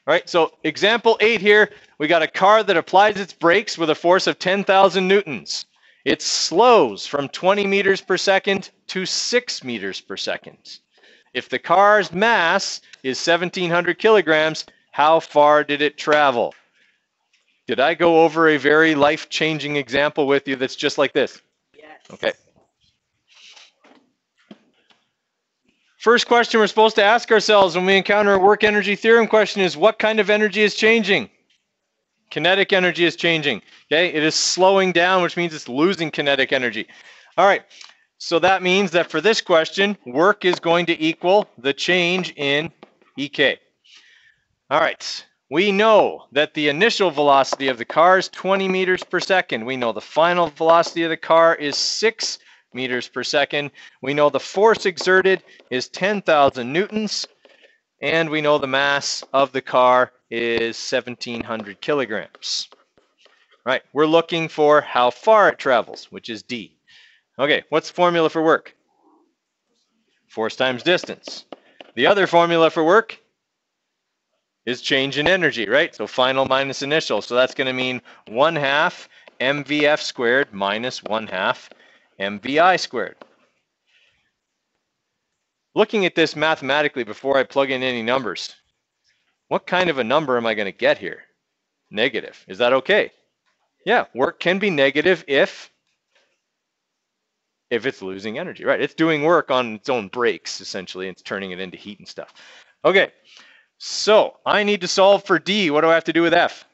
All right, so example 8 here, we got a car that applies its brakes with a force of 10,000 newtons. It slows from 20 meters per second to 6 meters per second. If the car's mass is 1,700 kilograms, how far did it travel? Did I go over a very life-changing example with you that's just like this? Yes. Okay. First question we're supposed to ask ourselves when we encounter a work energy theorem question is, what kind of energy is changing? Kinetic energy is changing. Okay, it is slowing down, which means it's losing kinetic energy. All right, so that means that for this question, work is going to equal the change in EK. All right, we know that the initial velocity of the car is 20 meters per second. We know the final velocity of the car is 6 meters per second. We know the force exerted is 10,000 newtons. And we know the mass of the car is 1,700 kilograms. Right, we're looking for how far it travels, which is D. Okay, what's the formula for work? Force times distance. The other formula for work is change in energy, right? So final minus initial. So that's going to mean 1/2 mvf squared minus 1/2 mvi squared. Looking at this mathematically before I plug in any numbers, what kind of a number am I going to get here? Negative. Is that okay? Yeah, work can be negative if it's losing energy, right? It's doing work on its own brakes, essentially. It's turning it into heat and stuff. Okay, so I need to solve for D. What do I have to do with F?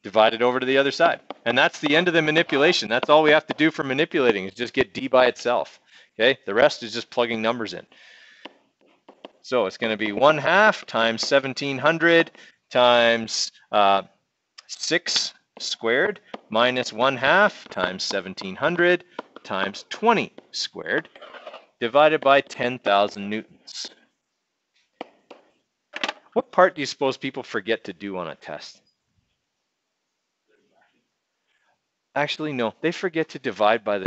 Divide it over to the other side. And that's the end of the manipulation. That's all we have to do for manipulating is just get D by itself. Okay, the rest is just plugging numbers in. So it's going to be 1/2 times 1,700 times 6 squared minus 1/2 times 1,700 times 20 squared divided by 10,000 newtons. What part do you suppose people forget to do on a test? Actually, no, they forget to divide by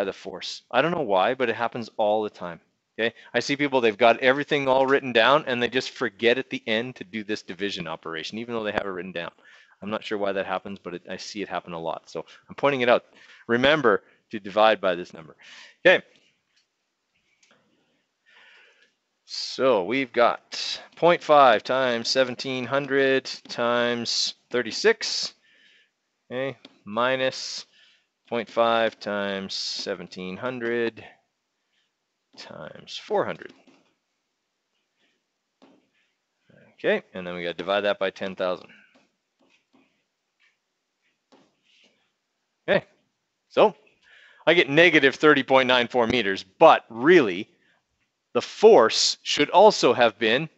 the force. I don't know why, but it happens all the time. Okay, I see people, they've got everything all written down and they just forget at the end to do this division operation, even though they have it written down. I'm not sure why that happens, but I see it happen a lot. So I'm pointing it out. Remember to divide by this number. Okay. So we've got 0.5 times 1,700 times 36, okay, minus 0.5 times 1,700 times 400. Okay, and then we got to divide that by 10,000. Okay, so I get negative 30.94 meters, but really the force should also have been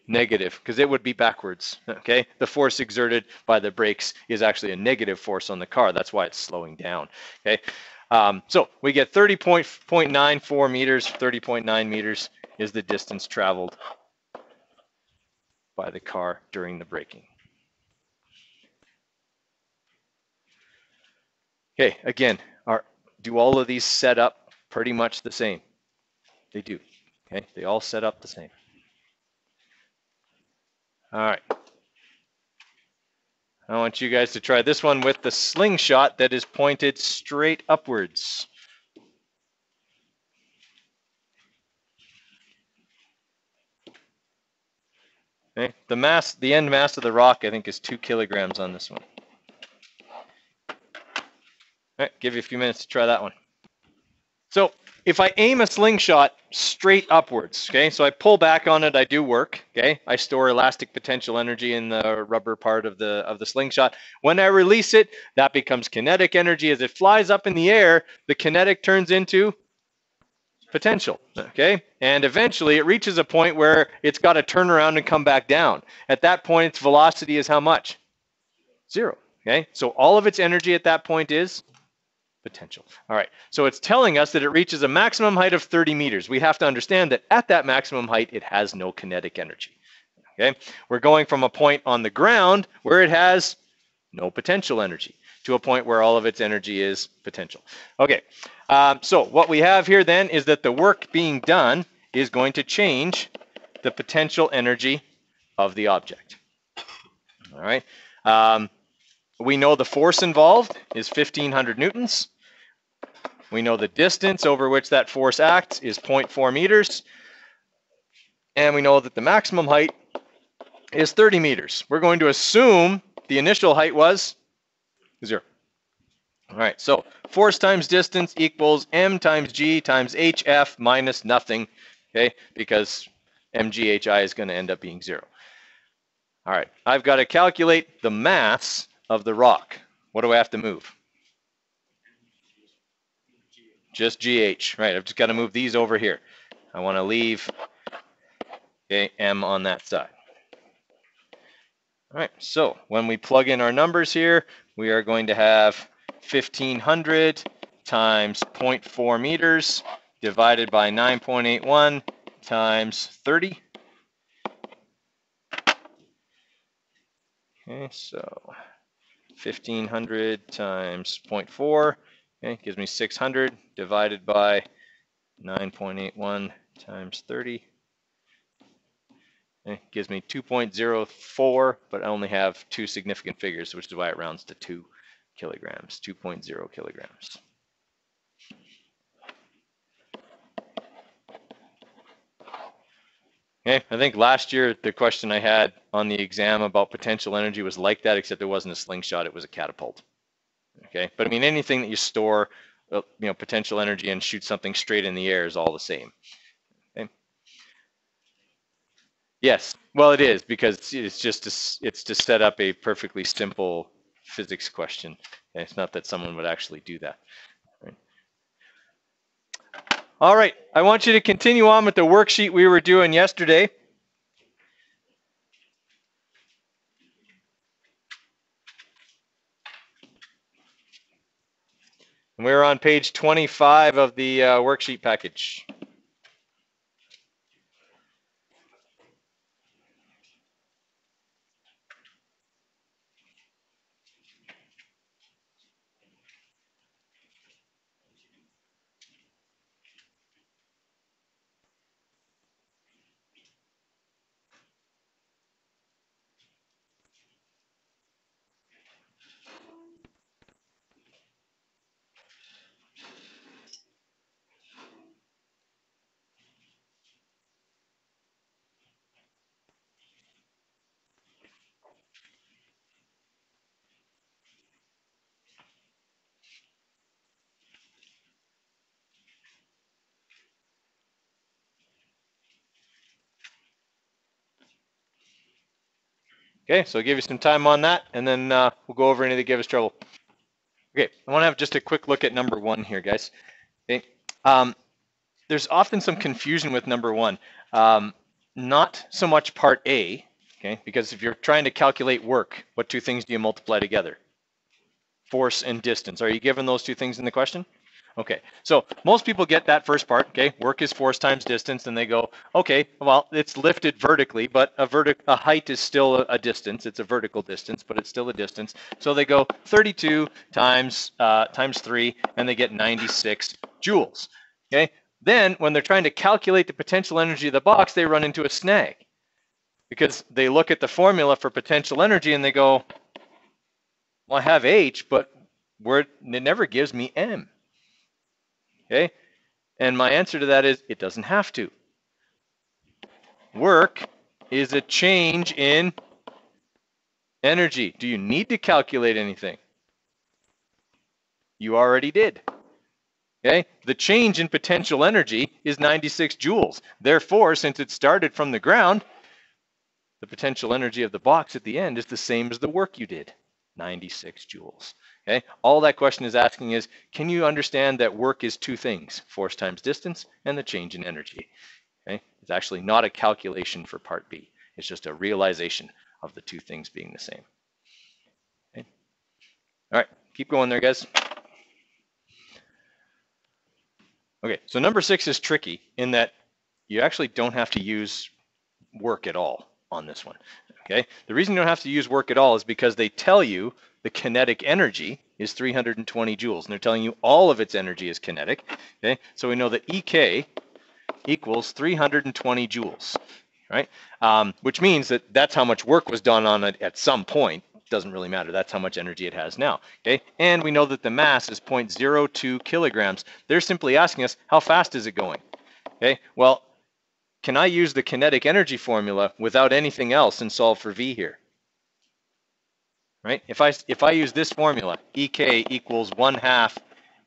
negative because it would be backwards. Okay, the force exerted by the brakes is actually a negative force on the car. That's why it's slowing down. Okay, so we get 30.94 meters. 30.9 meters is the distance traveled by the car during the braking. Okay, again, do all of these set up pretty much the same? They do. Okay, they all set up the same. All right. I want you guys to try this one with the slingshot that is pointed straight upwards. Okay, the end mass of the rock, I think, is 2 kilograms on this one. All right, give you a few minutes to try that one. So if I aim a slingshot straight upwards, okay, so I pull back on it, I do work, okay, I store elastic potential energy in the rubber part of the slingshot. When I release it, that becomes kinetic energy. As it flies up in the air, the kinetic turns into potential, okay, and eventually it reaches a point where it's got to turn around and come back down. At that point, its velocity is how much? 0, okay, so all of its energy at that point is potential. All right, so it's telling us that it reaches a maximum height of 30 meters. We have to understand that at that maximum height, it has no kinetic energy. Okay, we're going from a point on the ground where it has no potential energy to a point where all of its energy is potential. Okay, so what we have here then is that the work being done is going to change the potential energy of the object. All right. We know the force involved is 1,500 newtons. We know the distance over which that force acts is 0.4 meters. And we know that the maximum height is 30 meters. We're going to assume the initial height was 0. All right, so force times distance equals m times g times hf minus nothing, okay, because mghi is going to end up being 0. All right, I've got to calculate the mass of the rock. What do I have to move? Just gh, right? I've just got to move these over here. I want to leave, okay, m on that side. All right, so when we plug in our numbers here, we are going to have 1,500 times 0.4 meters divided by 9.81 times 30. Okay, so 1,500 times 0.4, okay, gives me 600 divided by 9.81 times 30. Okay, gives me 2.04, but I only have 2 significant figures, which is why it rounds to 2 kilograms, 2.0 kilograms. Okay, I think last year the question I had on the exam about potential energy was like that, except it wasn't a slingshot, it was a catapult. Okay, but I mean anything that you store, potential energy and shoot something straight in the air is all the same. Okay. Yes, well it is, because it's to set up a perfectly simple physics question. And it's not that someone would actually do that. Right. All right, I want you to continue on with the worksheet we were doing yesterday. We're on page 25 of the worksheet package. Okay, so I'll give you some time on that, and then we'll go over any that give us trouble. Okay, I want to have just a quick look at number 1 here, guys. Okay, there's often some confusion with number 1. Not so much part A, okay, because if you're trying to calculate work, what 2 things do you multiply together? Force and distance. Are you given those 2 things in the question? Okay, so most people get that first part, okay, work is force times distance, and they go, okay, well, it's lifted vertically, but a height is still a distance. It's a vertical distance, but it's still a distance. So they go 32 times 3, and they get 96 joules, okay? Then, when they're trying to calculate the potential energy of the box, they run into a snag, because they look at the formula for potential energy, and they go, well, I have H, but it never gives me M. Okay, and my answer to that is it doesn't have to. Work is a change in energy. Do you need to calculate anything? You already did. Okay, the change in potential energy is 96 joules. Therefore, since it started from the ground, the potential energy of the box at the end is the same as the work you did, 96 joules. Okay, all that question is asking is, can you understand that work is 2 things, force times distance and the change in energy? Okay, it's actually not a calculation for part B. It's just a realization of the 2 things being the same. Okay. All right, keep going there, guys. Okay, so number 6 is tricky in that you actually don't have to use work at all on this one. Okay, the reason you don't have to use work at all is because they tell you the kinetic energy is 320 joules, and they're telling you all of its energy is kinetic. Okay, so we know that EK equals 320 joules. right? Which means that that's how much work was done on it at some point. Doesn't really matter. That's how much energy it has now. Okay, and we know that the mass is 0.02 kilograms. They're simply asking us how fast is it going. Okay, well, can I use the kinetic energy formula without anything else and solve for V here? Right? If I use this formula, EK equals 1/2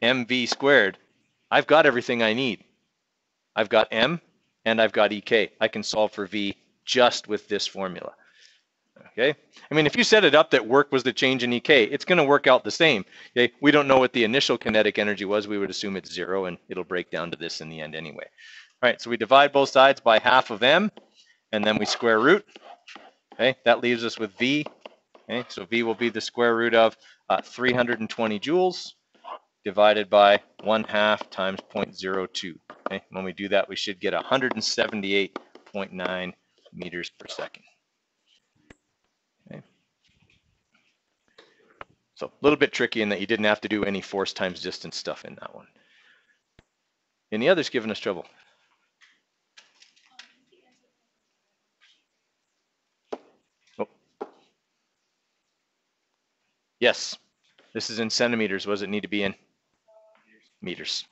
mv squared, I've got everything I need. I've got m and I've got EK. I can solve for V just with this formula. Okay, I mean, if you set it up that work was the change in EK, it's going to work out the same. Okay, we don't know what the initial kinetic energy was. We would assume it's 0, and it'll break down to this in the end anyway. All right, so we divide both sides by half of m, and then we square root. Okay, that leaves us with V. Okay, so V will be the square root of 320 joules divided by 1/2 times 0.02. Okay, when we do that, we should get 178.9 meters per second. Okay. So a little bit tricky in that you didn't have to do any force times distance stuff in that one. Any others giving us trouble? Oh. Yes. This is in centimeters. What does it need to be in? Meters.